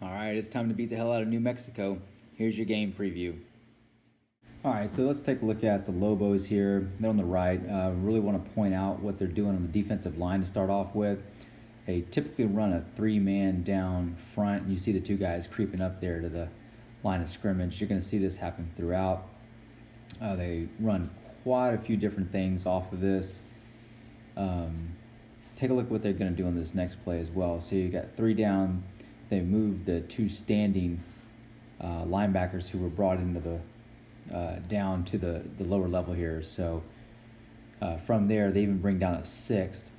All right, it's time to beat the hell out of New Mexico. Here's your game preview. All right, so let's take a look at the Lobos here. They're on the right. Really want to point out what they're doing on the defensive line to start off with. They typically run a three-man down front. You see the two guys creeping up there to the line of scrimmage. You're going to see this happen throughout. They run quite a few different things off of this. Take a look at what they're going to do on this next play as well. So you got three down. They moved the two standing linebackers who were brought into the down to the lower level here. So from there, they even bring down a sixth.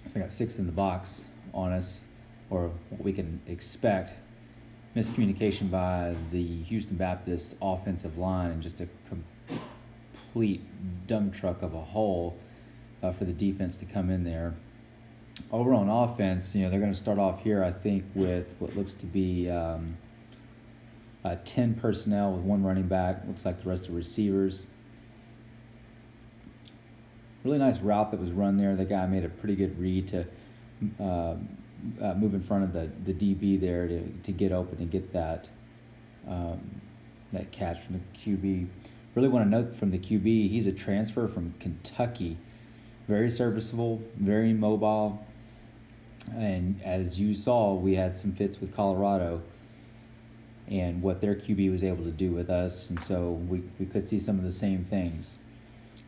So they got six in the box on us, or what we can expect. Miscommunication by the Houston Baptist offensive line, and just a complete dump truck of a hole for the defense to come in there. Over on offense, they're going to start off here, I think, with what looks to be 10 personnel with one running back. Looks like the rest of receivers. Really nice route that was run there. The guy made a pretty good read to move in front of the DB there to get open and get that catch from the QB. Really want to note from the QB, he's a transfer from Kentucky. Very serviceable, very mobile, and as you saw, we had some fits with Colorado and what their QB was able to do with us, and so we could see some of the same things.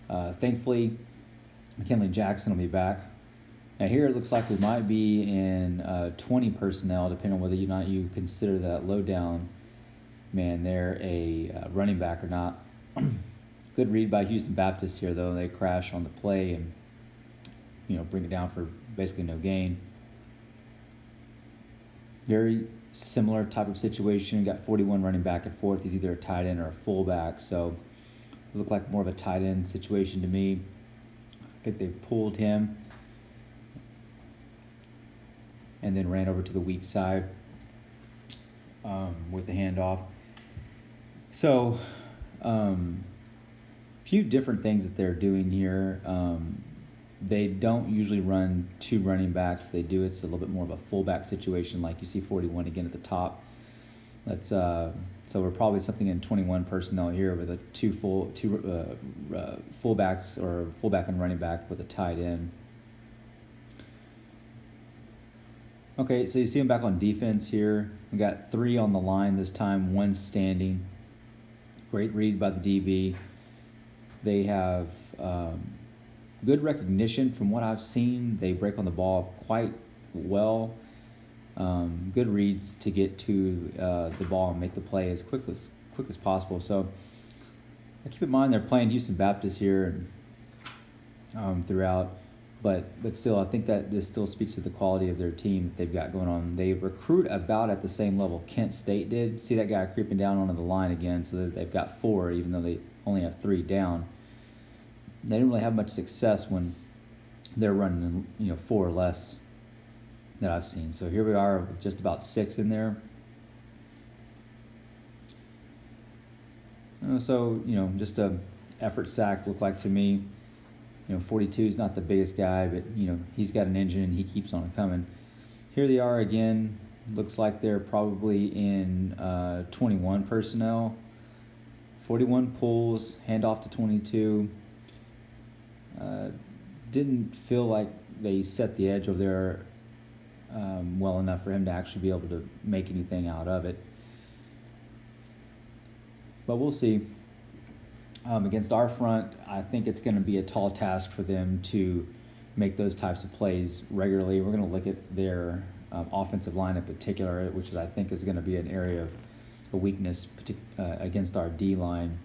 Thankfully, McKinley Jackson will be back. Now here it looks like we might be in 20 personnel, depending on whether or not you consider that low down man there a running back or not. Good read by Houston Baptist here, though. They crash on the play and bring it down for basically no gain. Very similar type of situation. Got 41 running back and forth. He's either a tight end or a fullback, so it looked like more of a tight end situation to me. I think they pulled him and then ran over to the weak side with the handoff. So few different things that they're doing here. They don't usually run two running backs. If they do, it's a little bit more of a fullback situation, like you see 41 again at the top. That's so we're probably something in 21 personnel here with a two fullbacks, or fullback and running back with a tight end. Okay, so you see them back on defense here. We got three on the line this time, one standing. Great read by the DB. They have good recognition from what I've seen. They break on the ball quite well. Good reads to get to the ball and make the play as quick as possible. So keep in mind they're playing Houston Baptist here throughout, but still I think that this still speaks to the quality of their team that they've got going on. They recruit about at the same level Kent State did. See that guy creeping down onto the line again, so that they've got four, even though they only have three down. They didn't really have much success when they're running, four or less that I've seen. So here we are with just about six in there. So, just a effort sack looked like to me. 42 is not the biggest guy, but, he's got an engine and he keeps on coming. Here they are again. Looks like they're probably in 21 personnel. 41 pulls, handoff to 22. Didn't feel like they set the edge over there well enough for him to actually be able to make anything out of it. But we'll see. Against our front, I think it's going to be a tall task for them to make those types of plays regularly. We're going to look at their offensive line in particular, which I think is going to be an area of a weakness against our D-line.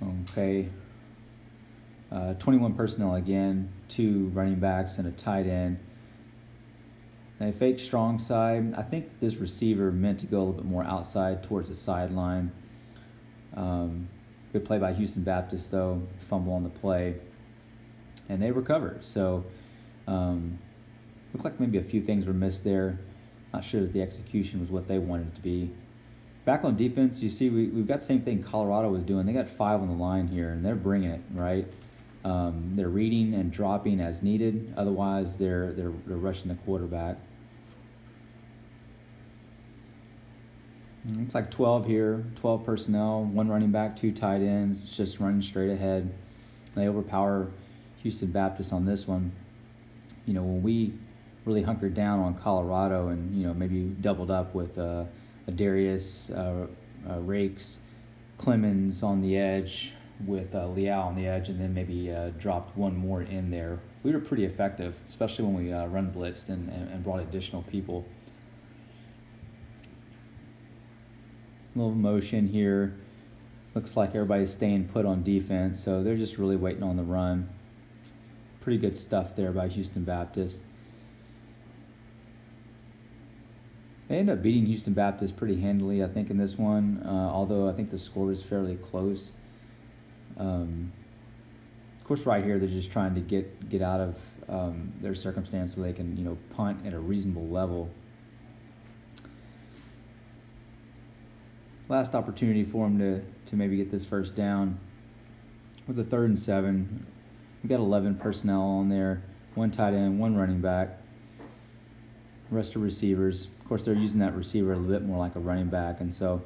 Okay. 21 personnel again, two running backs and a tight end. They fake strong side. I think this receiver meant to go a little bit more outside towards the sideline. Good play by Houston Baptist, though. Fumble on the play. And they recover. So looked like maybe a few things were missed there. Not sure that the execution was what they wanted it to be. Back on defense, you see we've got the same thing Colorado was doing. They got 5 on the line here, and they're bringing it, right? They're reading and dropping as needed. Otherwise, they're rushing the quarterback. It's like 12 here, 12 personnel, one running back, two tight ends, just running straight ahead. They overpower Houston Baptist on this one. When we really hunkered down on Colorado and, maybe doubled up with a Darius, Rakes, Clemens on the edge with Leal on the edge, and then maybe dropped one more in there. We were pretty effective, especially when we run blitzed and brought additional people. A little motion here. Looks like everybody's staying put on defense, so they're just really waiting on the run. Pretty good stuff there by Houston Baptist. They end up beating Houston Baptist pretty handily, I think, in this one, although I think the score was fairly close. Of course, right here, they're just trying to get out of their circumstance so they can, punt at a reasonable level. Last opportunity for them to maybe get this first down. With a 3rd and 7, we got 11 personnel on there, one tight end, one running back, rest of receivers. Of course, they're using that receiver a little bit more like a running back, and so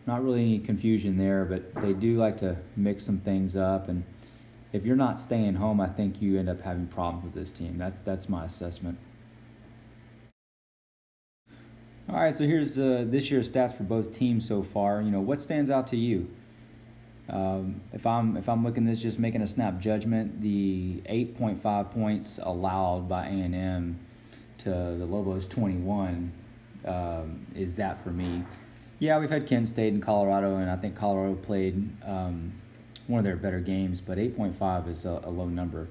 not really any confusion there, but they do like to mix some things up, and if you're not staying home, I think you end up having problems with this team. That's my assessment. All right, so here's this year's stats for both teams so far. What stands out to you? If I'm looking at this, just making a snap judgment, the 8.5 points allowed by A&M to the Lobos 21 is that for me. Yeah, we've had Kent State and Colorado, and I think Colorado played one of their better games, but 8.5 is a low number.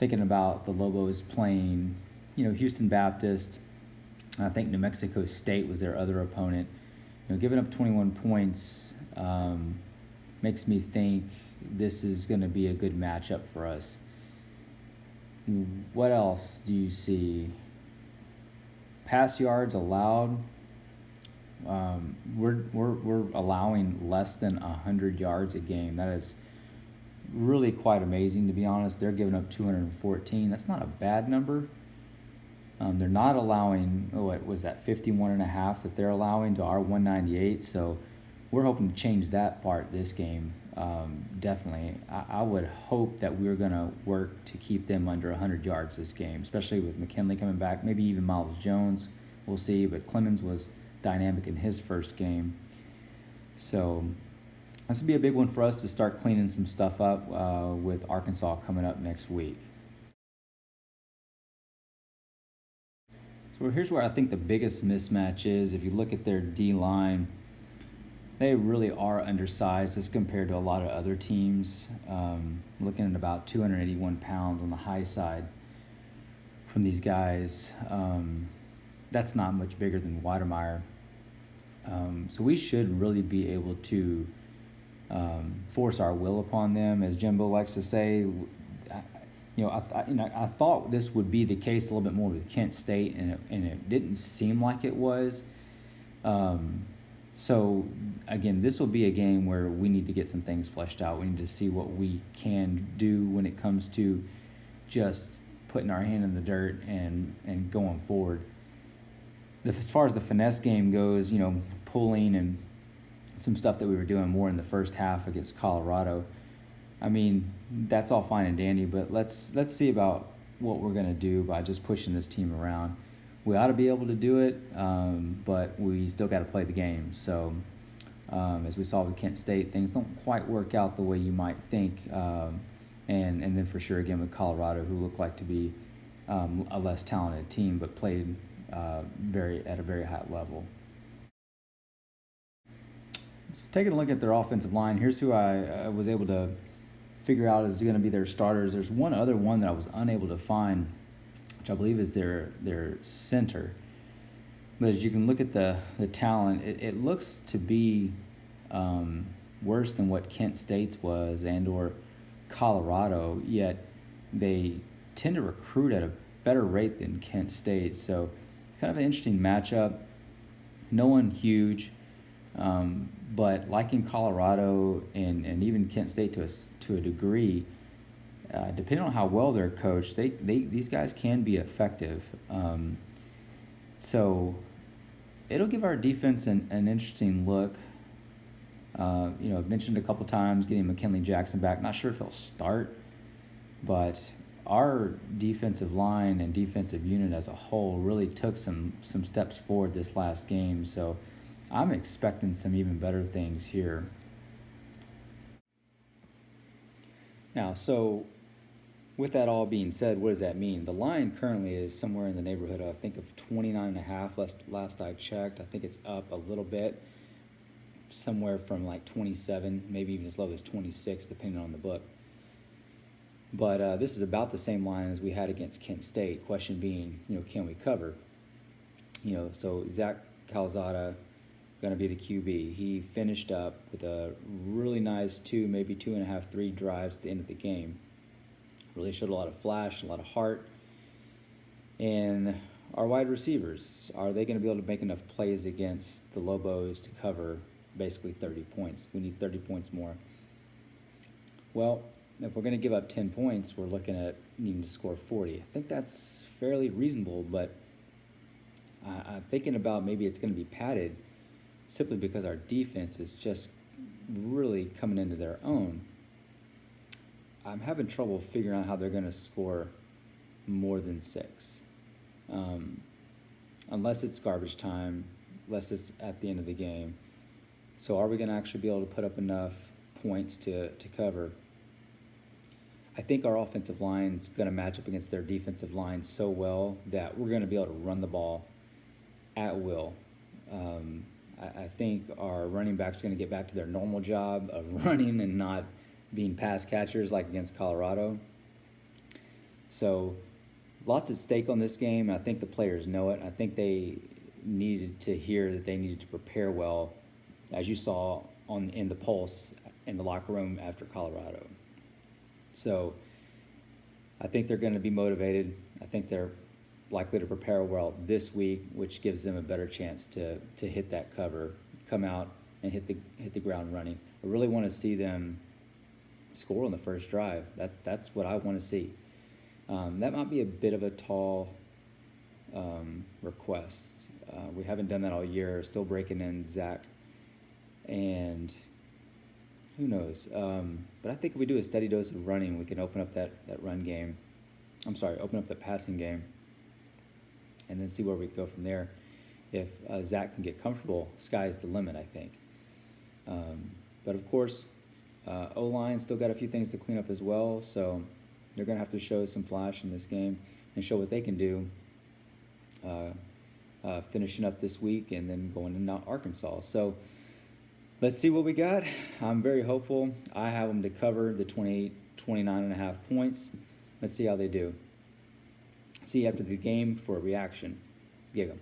Thinking about the Lobos playing, Houston Baptist, I think New Mexico State was their other opponent. Giving up 21 points makes me think this is going to be a good matchup for us. What else do you see? Pass yards allowed. We're allowing less than 100 yards a game. That is really quite amazing, to be honest. They're giving up 214. That's not a bad number. They're not allowing, what was that, 51.5 that they're allowing to our 198. So we're hoping to change that part this game. Definitely. I would hope that we're going to work to keep them under 100 yards this game, especially with McKinley coming back, maybe even Miles Jones. We'll see. But Clemens was dynamic in his first game. So this will be a big one for us to start cleaning some stuff up with Arkansas coming up next week. So here's where I think the biggest mismatch is. If you look at their D-line, they really are undersized as compared to a lot of other teams. Looking at about 281 pounds on the high side from these guys. That's not much bigger than Weidemeyer. So we should really be able to force our will upon them. As Jimbo likes to say, I thought this would be the case a little bit more with Kent State, and it didn't seem like it was. So, again, this will be a game where we need to get some things fleshed out. We need to see what we can do when it comes to just putting our hand in the dirt and going forward. As far as the finesse game goes, pulling and some stuff that we were doing more in the first half against Colorado, I mean, that's all fine and dandy, but let's see about what we're going to do by just pushing this team around. We ought to be able to do it, but we still got to play the game. So as we saw with Kent State, things don't quite work out the way you might think. And then for sure, again, with Colorado, who looked like to be a less talented team, but played at a very high level. So taking a look at their offensive line, here's who I was able to figure out is going to be their starters. There's one other one that I was unable to find, which I believe is their center. But as you can look at the talent, it looks to be worse than what Kent State's was and or Colorado, yet they tend to recruit at a better rate than Kent State. So kind of an interesting matchup. No one huge, but like in Colorado and even Kent State to a degree, depending on how well they're coached, these guys can be effective. So it'll give our defense an interesting look. I've mentioned a couple times getting McKinley Jackson back. Not sure if he'll start, but our defensive line and defensive unit as a whole really took some steps forward this last game. So I'm expecting some even better things here. Now, so with that all being said, what does that mean? The line currently is somewhere in the neighborhood of, I think, of 29.5 last I checked. I think it's up a little bit, somewhere from like 27, maybe even as low as 26, depending on the book. But this is about the same line as we had against Kent State. Question being, can we cover? So Zach Calzada going to be the QB. He finished up with a really nice 2, maybe 2.5, 3 drives at the end of the game. Really showed a lot of flash, a lot of heart. And our wide receivers, are they going to be able to make enough plays against the Lobos to cover basically 30 points? We need 30 points more. Well, if we're going to give up 10 points, we're looking at needing to score 40. I think that's fairly reasonable, but I'm thinking about maybe it's going to be padded simply because our defense is just really coming into their own. I'm having trouble figuring out how they're going to score more than 6. Unless it's garbage time, unless it's at the end of the game. So are we going to actually be able to put up enough points to cover? I think our offensive line's going to match up against their defensive line so well that we're going to be able to run the ball at will. I think our running backs are going to get back to their normal job of running and not being pass catchers like against Colorado. So lots at stake on this game, and I think the players know it. I think they needed to hear that they needed to prepare well, as you saw in the pulse in the locker room after Colorado. So I think they're going to be motivated. I think they're likely to prepare well this week, which gives them a better chance to hit that cover, come out and hit the ground running. I really want to see them score on the first drive. That's what I want to see. That might be a bit of a tall request. We haven't done that all year. Still breaking in Zach, and who knows? But I think if we do a steady dose of running, we can open up that run game. Open up the passing game, and then see where we go from there. If Zach can get comfortable, sky's the limit, I think. But of course, O-line still got a few things to clean up as well, so they're going to have to show some flash in this game and show what they can do finishing up this week and then going into Arkansas. So let's see what we got. I'm very hopeful. I have them to cover the 29.5 points. Let's see how they do. See you after the game for a reaction. Gig 'em.